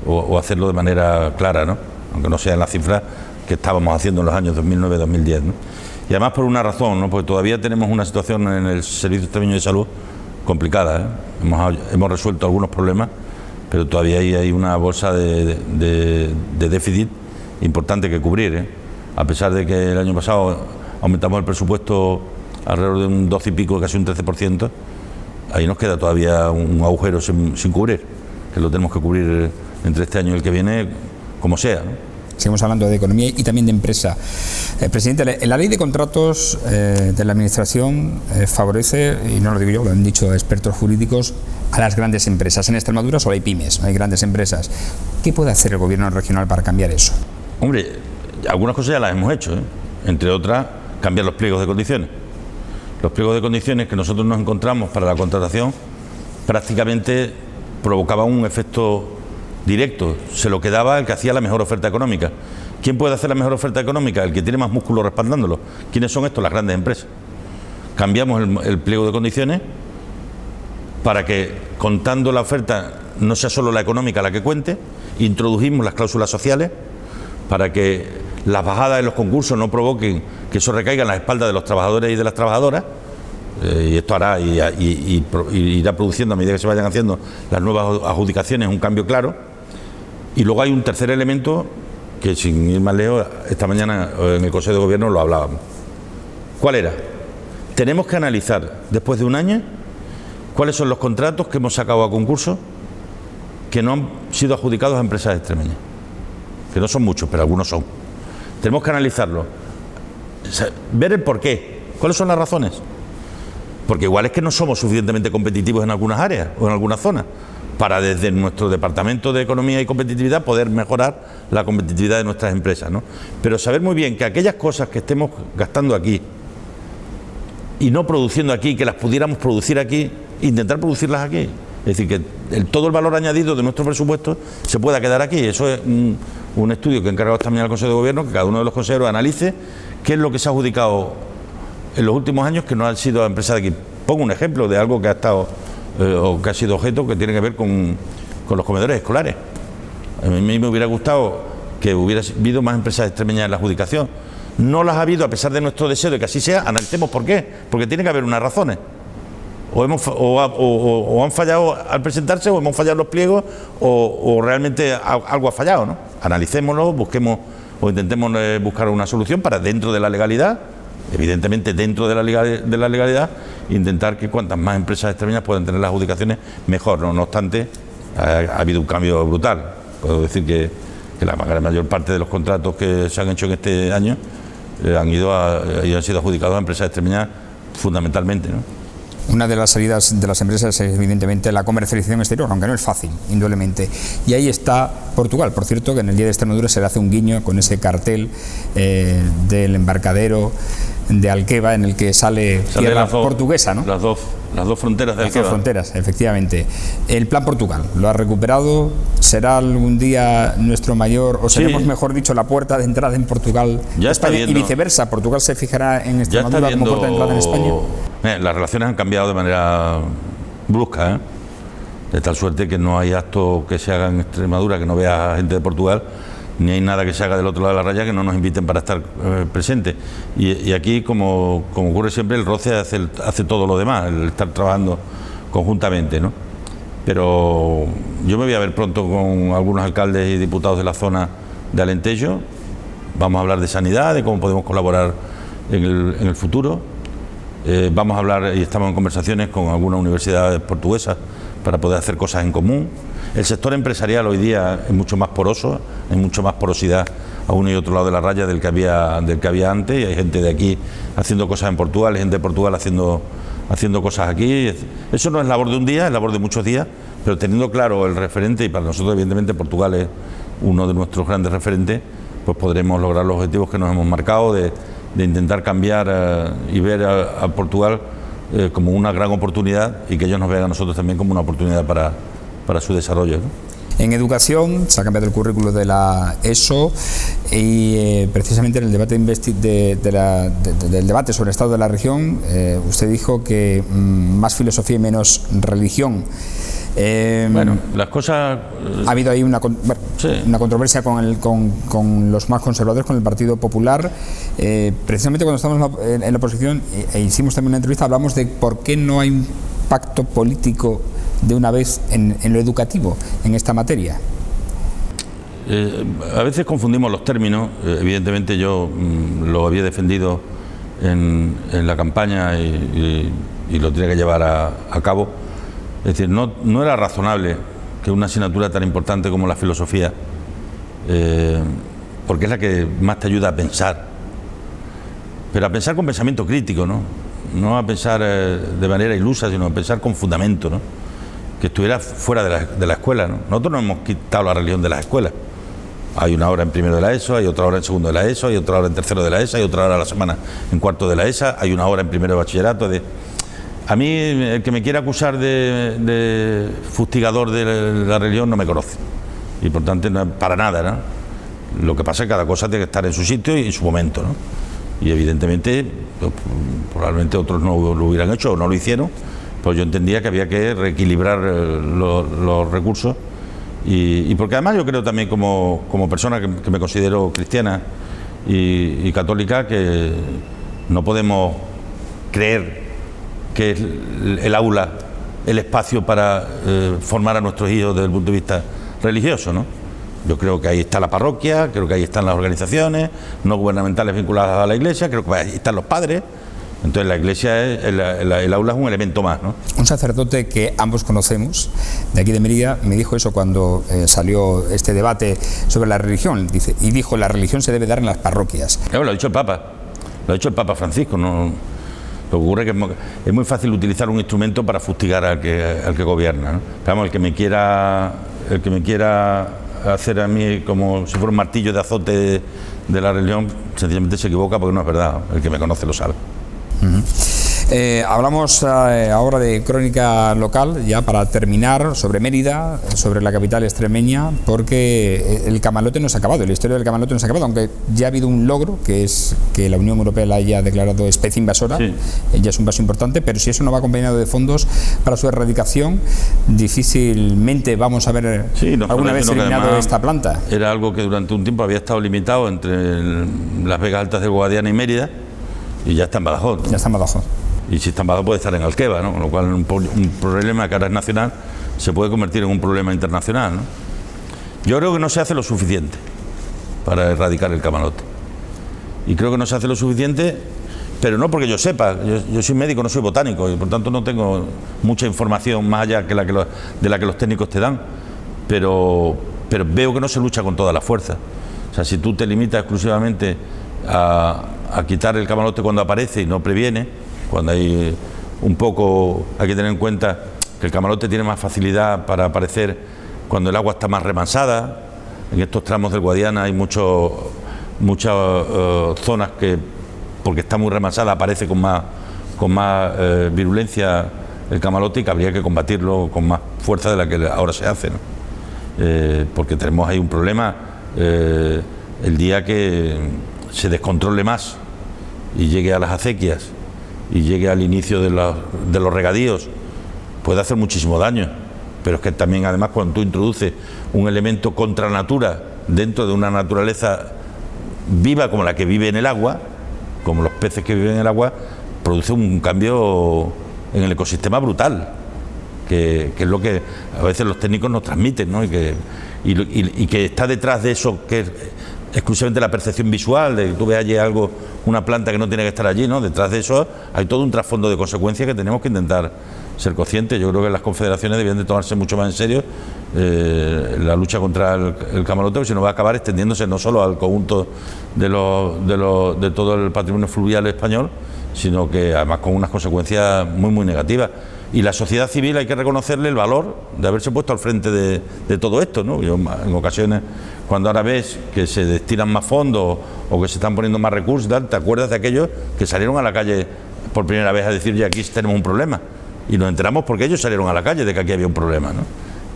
o hacerlo de manera clara, ¿no? Aunque no sea en las cifras que estábamos haciendo en los años 2009-2010, ¿no? Y además por una razón, ¿no? Porque todavía tenemos una situación en el Servicio Extremeño de Salud complicada, ¿eh? Hemos resuelto algunos problemas, pero todavía hay una bolsa de déficit importante que cubrir, ¿eh? A pesar de que el año pasado aumentamos el presupuesto alrededor de un 12 y pico, casi un 13%, ahí nos queda todavía un agujero sin cubrir, que lo tenemos que cubrir entre este año y el que viene, como sea, ¿no? Seguimos hablando de economía y también de empresa. Presidente, la ley de contratos de la Administración favorece, y no lo digo yo, lo han dicho expertos jurídicos, a las grandes empresas. En Extremadura solo hay pymes, no hay grandes empresas. ¿Qué puede hacer el Gobierno regional para cambiar eso? Hombre, algunas cosas ya las hemos hecho, ¿eh? Entre otras, cambiar los pliegos de condiciones. Los pliegos de condiciones que nosotros nos encontramos para la contratación prácticamente provocaban un efecto directo, se lo quedaba el que hacía la mejor oferta económica. ¿Quién puede hacer la mejor oferta económica? El que tiene más músculo respaldándolo. ¿Quiénes son estos? Las grandes empresas. Cambiamos el pliego de condiciones para que, contando la oferta, no sea solo la económica la que cuente. Introdujimos las cláusulas sociales para que las bajadas en los concursos no provoquen que eso recaiga en las espaldas de los trabajadores y de las trabajadoras, y esto hará y irá produciendo, a medida que se vayan haciendo las nuevas adjudicaciones, un cambio claro. Y luego hay un tercer elemento que, sin ir más lejos, esta mañana en el Consejo de Gobierno lo hablábamos. ¿Cuál era? Tenemos que analizar, después de un año, cuáles son los contratos que hemos sacado a concurso que no han sido adjudicados a empresas extremeñas, que no son muchos, pero algunos son. Tenemos que analizarlo, ver el porqué, cuáles son las razones, porque igual es que no somos suficientemente competitivos en algunas áreas o en algunas zonas para, desde nuestro Departamento de Economía y Competitividad, poder mejorar la competitividad de nuestras empresas, ¿no? Pero saber muy bien que aquellas cosas que estemos gastando aquí y no produciendo aquí, que las pudiéramos producir aquí, intentar producirlas aquí. Es decir, que todo el valor añadido de nuestro presupuesto se pueda quedar aquí. Eso es un estudio que he encargado también al Consejo de Gobierno, que cada uno de los consejeros analice qué es lo que se ha adjudicado en los últimos años que no han sido a empresas de aquí. Pongo un ejemplo de algo que ha estado o que ha sido objeto, que tiene que ver con los comedores escolares. A mí me hubiera gustado que hubiera habido más empresas extremeñas en la adjudicación. No las ha habido, a pesar de nuestro deseo de que así sea. Analicemos por qué, porque tiene que haber unas razones. O han fallado al presentarse, o hemos fallado los pliegos, o realmente algo ha fallado, ¿no? Analicémoslo, busquemos o intentemos buscar una solución para, dentro de la legalidad, evidentemente dentro de la legalidad, intentar que cuantas más empresas extremeñas puedan tener las adjudicaciones, mejor. No obstante, ha habido un cambio brutal. Puedo decir que la mayor parte de los contratos que se han hecho en este año han sido adjudicados a empresas extremeñas fundamentalmente, ¿no? Una de las salidas de las empresas es evidentemente la comercialización exterior, aunque no es fácil, indudablemente. Y ahí está Portugal. Por cierto, que en el Día de Extremadura se le hace un guiño con ese cartel del embarcadero de Alqueva, en el que sale tierra portuguesa, ¿no? Las dos fronteras de Alqueva. Las dos fronteras, efectivamente. El Plan Portugal, ¿lo ha recuperado? ¿Será algún día nuestro mayor, o seremos, mejor dicho, la puerta de entrada en Portugal, ya está España, viendo, y viceversa? ¿Portugal se fijará en Extremadura como puerta de entrada en España? Las relaciones han cambiado de manera brusca, ¿eh? De tal suerte que no hay acto que se haga en Extremadura que no vea gente de Portugal, ni hay nada que se haga del otro lado de la raya que no nos inviten para estar presentes. Y aquí, como ocurre siempre, el roce hace todo lo demás, el estar trabajando conjuntamente, ¿no? Pero yo me voy a ver pronto con algunos alcaldes y diputados de la zona de Alentejo. Vamos a hablar de sanidad, de cómo podemos colaborar en el futuro. Vamos a hablar, y estamos en conversaciones con algunas universidades portuguesas para poder hacer cosas en común. El sector empresarial hoy día es mucho más poroso, hay mucho más porosidad a uno y otro lado de la raya del que había antes, y hay gente de aquí haciendo cosas en Portugal, hay gente de Portugal haciendo cosas aquí. Eso no es labor de un día, es labor de muchos días, pero teniendo claro el referente, y para nosotros evidentemente Portugal es uno de nuestros grandes referentes, pues podremos lograr los objetivos que nos hemos marcado de intentar cambiar y ver a Portugal como una gran oportunidad, y que ellos nos vean a nosotros también como una oportunidad para su desarrollo, ¿no? En educación se ha cambiado el currículo de la ESO y precisamente en el debate del debate sobre el estado de la región, usted dijo que más filosofía y menos religión. Bueno, las cosas... Ha habido ahí una controversia con los más conservadores, con el Partido Popular. Precisamente cuando estamos en la oposición, e hicimos también una entrevista, hablamos de por qué no hay un pacto político de una vez en lo educativo, en esta materia. A veces confundimos los términos. Evidentemente yo lo había defendido en la campaña y lo tenía que llevar a cabo. Es decir, no era razonable que una asignatura tan importante como la filosofía, porque es la que más te ayuda a pensar, pero a pensar con pensamiento crítico, no a pensar de manera ilusa, sino a pensar con fundamento, ¿no? Que estuviera fuera de la escuela, ¿no? Nosotros no hemos quitado la religión de las escuelas. Hay una hora en primero de la ESO, hay otra hora en segundo de la ESO, hay otra hora en tercero de la ESA, hay otra hora a la semana en cuarto de la ESA, hay una hora en primero de bachillerato. A mí, el que me quiera acusar de fustigador de la religión no me conoce, y por tanto no, para nada, ¿no? Lo que pasa es que cada cosa tiene que estar en su sitio y en su momento, ¿no? Y evidentemente, probablemente otros no lo hubieran hecho o no lo hicieron, pues yo entendía que había que reequilibrar los recursos y porque además yo creo también como persona que me considero cristiana y católica, que no podemos creer que es el aula el espacio para formar a nuestros hijos desde el punto de vista religioso, ¿no? Yo creo que ahí está la parroquia, creo que ahí están las organizaciones no gubernamentales vinculadas a la Iglesia, creo que ahí están los padres. Entonces la Iglesia, el aula es un elemento más, ¿no? Un sacerdote que ambos conocemos, de aquí de Mérida, me dijo eso cuando salió este debate sobre la religión. Dijo, la religión se debe dar en las parroquias. Claro, lo ha dicho el Papa, Francisco, ¿no? Lo que ocurre es que es muy fácil utilizar un instrumento para fustigar al que gobierna, ¿no? Pero vamos, el que me quiera hacer a mí como si fuera un martillo de azote de la religión, sencillamente se equivoca, porque no es verdad. El que me conoce lo sabe. Hablamos ahora de crónica local, ya para terminar, sobre Mérida, sobre la capital extremeña, porque el camalote no se ha acabado, la historia del camalote no se ha acabado, aunque ya ha habido un logro, que es que la Unión Europea la haya declarado especie invasora. Sí. Ya es un paso importante, pero si eso no va acompañado de fondos para su erradicación, difícilmente vamos a ver alguna vez eliminado esta planta. Era algo que durante un tiempo había estado limitado entre las Vegas Altas del Guadiana y Mérida, y ya está en Badajoz, ¿no? Ya está en Badajoz. Y si está en Badajoz puede estar en Alqueva, ¿no? Con lo cual un problema que ahora es nacional se puede convertir en un problema internacional, ¿no? Yo creo que no se hace lo suficiente para erradicar el camalote. Y creo que no se hace lo suficiente, pero no porque yo sepa. Yo soy médico, no soy botánico, y por tanto no tengo mucha información más allá de la que los técnicos te dan. Pero veo que no se lucha con toda la fuerza. O sea, si tú te limitas exclusivamente a quitar el camalote cuando aparece y no previene, cuando hay hay que tener en cuenta que el camalote tiene más facilidad para aparecer cuando el agua está más remansada. En estos tramos del Guadiana hay muchas zonas que, porque está muy remansada, aparece con más virulencia el camalote, y que habría que combatirlo con más fuerza de la que ahora se hace, ¿no? Porque tenemos ahí un problema. El día que se descontrole más y llegue a las acequias y llegue al inicio de los regadíos, puede hacer muchísimo daño. Pero es que también, además, cuando tú introduces un elemento contra natura dentro de una naturaleza viva como la que vive en el agua, como los peces que viven en el agua, produce un cambio en el ecosistema brutal, que es lo que a veces los técnicos nos transmiten, ¿no? Y que está detrás de eso, que es exclusivamente la percepción visual, de que tú ves allí una planta que no tiene que estar allí, ¿no? Detrás de eso hay todo un trasfondo de consecuencias que tenemos que intentar ser conscientes. Yo creo que las confederaciones debían de tomarse mucho más en serio la lucha contra el camalote, porque si no va a acabar extendiéndose no solo al conjunto de todo el patrimonio fluvial español, sino que además con unas consecuencias muy, muy negativas. Y la sociedad civil hay que reconocerle el valor de haberse puesto al frente de todo esto, ¿no? Yo, en ocasiones, cuando ahora ves que se destinan más fondos o que se están poniendo más recursos, te acuerdas de aquellos que salieron a la calle por primera vez a decir, ya aquí tenemos un problema, y nos enteramos porque ellos salieron a la calle de que aquí había un problema, ¿no?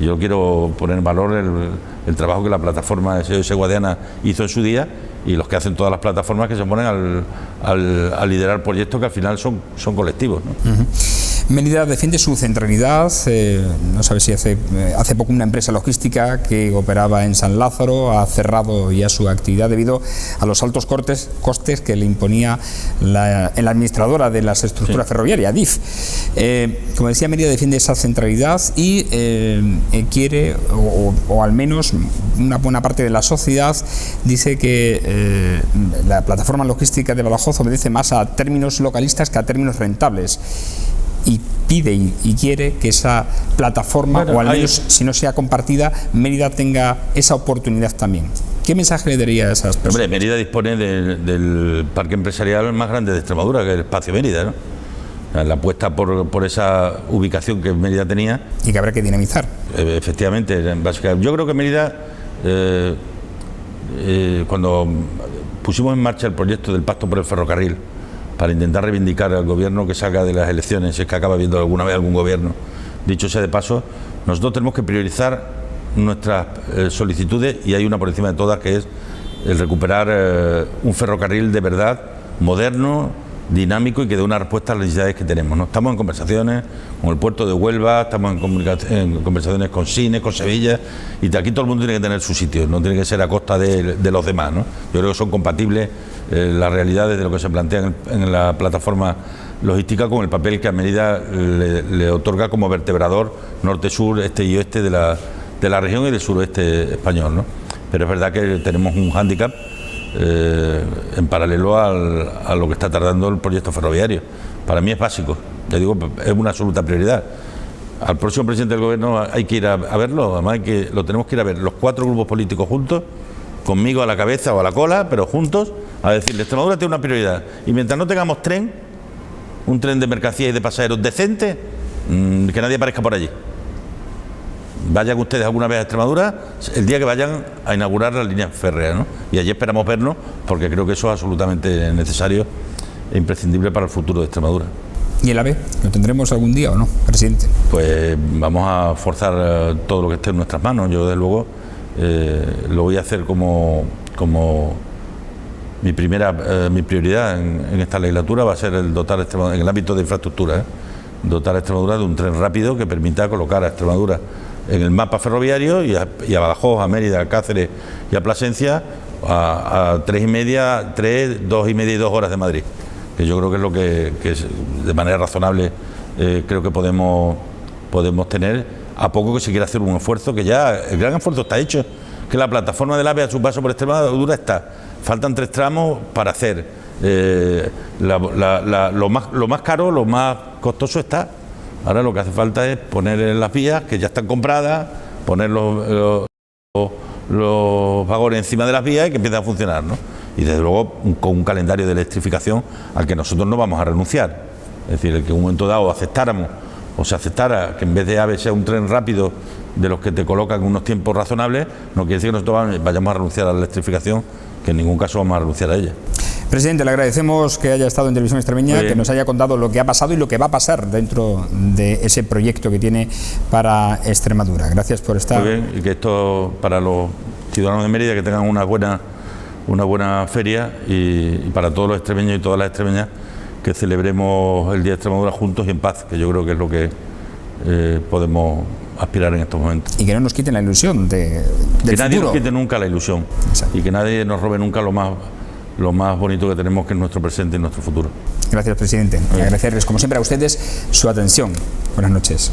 Y yo quiero poner en valor el trabajo que la plataforma SOS Guadiana hizo en su día, y los que hacen todas las plataformas que se ponen al liderar proyectos que al final son colectivos, ¿no? Mérida defiende su centralidad. No sabe si hace poco una empresa logística que operaba en San Lázaro ha cerrado ya su actividad debido a los altos costes que le imponía la administradora de las estructuras ferroviarias, DIF. Como decía, Mérida defiende esa centralidad y quiere, o al menos una buena parte de la sociedad, dice que la plataforma logística de Badajoz obedece más a términos localistas que a términos rentables. Y pide y quiere que esa plataforma, o al menos si no sea compartida, Mérida tenga esa oportunidad también. ¿Qué mensaje le daría a esas personas? Hombre, Mérida dispone del parque empresarial más grande de Extremadura, que es el Espacio Mérida, ¿no? La apuesta por esa ubicación que Mérida tenía. Y que habrá que dinamizar. Efectivamente, básicamente. Yo creo que Mérida, cuando pusimos en marcha el proyecto del Pacto por el Ferrocarril, para intentar reivindicar al gobierno que salga de las elecciones, si es que acaba viendo alguna vez algún gobierno, dicho sea de paso, nosotros tenemos que priorizar nuestras solicitudes, y hay una por encima de todas, que es el recuperar un ferrocarril de verdad, moderno, dinámico y que dé una respuesta a las necesidades que tenemos, ¿no? Estamos en conversaciones con el puerto de Huelva, estamos en conversaciones con Sines, con Sevilla, y aquí todo el mundo tiene que tener su sitio, no tiene que ser a costa de los demás, ¿no? Yo creo que son compatibles las realidades de lo que se plantea en la plataforma logística con el papel que a Mérida le otorga como vertebrador norte-sur, este y oeste de la región y del suroeste español, ¿no? Pero es verdad que tenemos un hándicap en paralelo a lo que está tardando el proyecto ferroviario. Para mí es básico, te digo, es una absoluta prioridad. Al próximo presidente del gobierno hay que ir a verlo, además lo tenemos que ir a ver los 4 grupos políticos juntos, conmigo a la cabeza o a la cola, pero juntos, a decirle: Extremadura tiene una prioridad, y mientras no tengamos un tren de mercancías y de pasajeros decente, que nadie aparezca por allí. Vayan ustedes alguna vez a Extremadura el día que vayan a inaugurar las líneas férreas, ¿no? Y allí esperamos vernos, porque creo que eso es absolutamente necesario e imprescindible para el futuro de Extremadura. ¿Y el AVE? ¿Lo tendremos algún día o no, presidente? Pues vamos a forzar todo lo que esté en nuestras manos. Yo, desde luego, lo voy a hacer como mi prioridad en esta legislatura va a ser el dotar a Extremadura, en el ámbito de infraestructura, dotar a Extremadura de un tren rápido que permita colocar a Extremadura en el mapa ferroviario y a Badajoz, a Mérida, a Cáceres y a Plasencia a 2 y media y 2 horas de Madrid, que yo creo que es lo que es, de manera razonable, creo que podemos tener, a poco que se quiera hacer un esfuerzo, que ya el gran esfuerzo está hecho, que la plataforma del AVE a su paso por Extremadura está. Faltan 3 tramos para hacer. Lo más caro, lo más costoso está. Ahora lo que hace falta es poner en las vías, que ya están compradas, poner los vagones encima de las vías y que empiecen a funcionar, ¿no? Y desde luego con un calendario de electrificación al que nosotros no vamos a renunciar. Es decir, el que en un momento dado aceptáramos o se aceptara que en vez de AVE sea un tren rápido de los que te colocan unos tiempos razonables, no quiere decir que nosotros vayamos a renunciar a la electrificación, que en ningún caso vamos a renunciar a ella. Presidente, le agradecemos que haya estado en Televisión Extremeña, que nos haya contado lo que ha pasado y lo que va a pasar dentro de ese proyecto que tiene para Extremadura. Gracias por estar. Muy bien, y que esto para los ciudadanos de Mérida, que tengan una buena feria, y para todos los extremeños y todas las extremeñas, que celebremos el Día de Extremadura juntos y en paz, que yo creo que es lo que podemos aspirar en estos momentos. Y que no nos quiten la ilusión del que nadie futuro. nos quite nunca la ilusión. Exacto. Y que nadie nos robe nunca lo más bonito que tenemos, que es nuestro presente y nuestro futuro. Gracias, presidente. Y agradecerles, como siempre, a ustedes su atención. Buenas noches.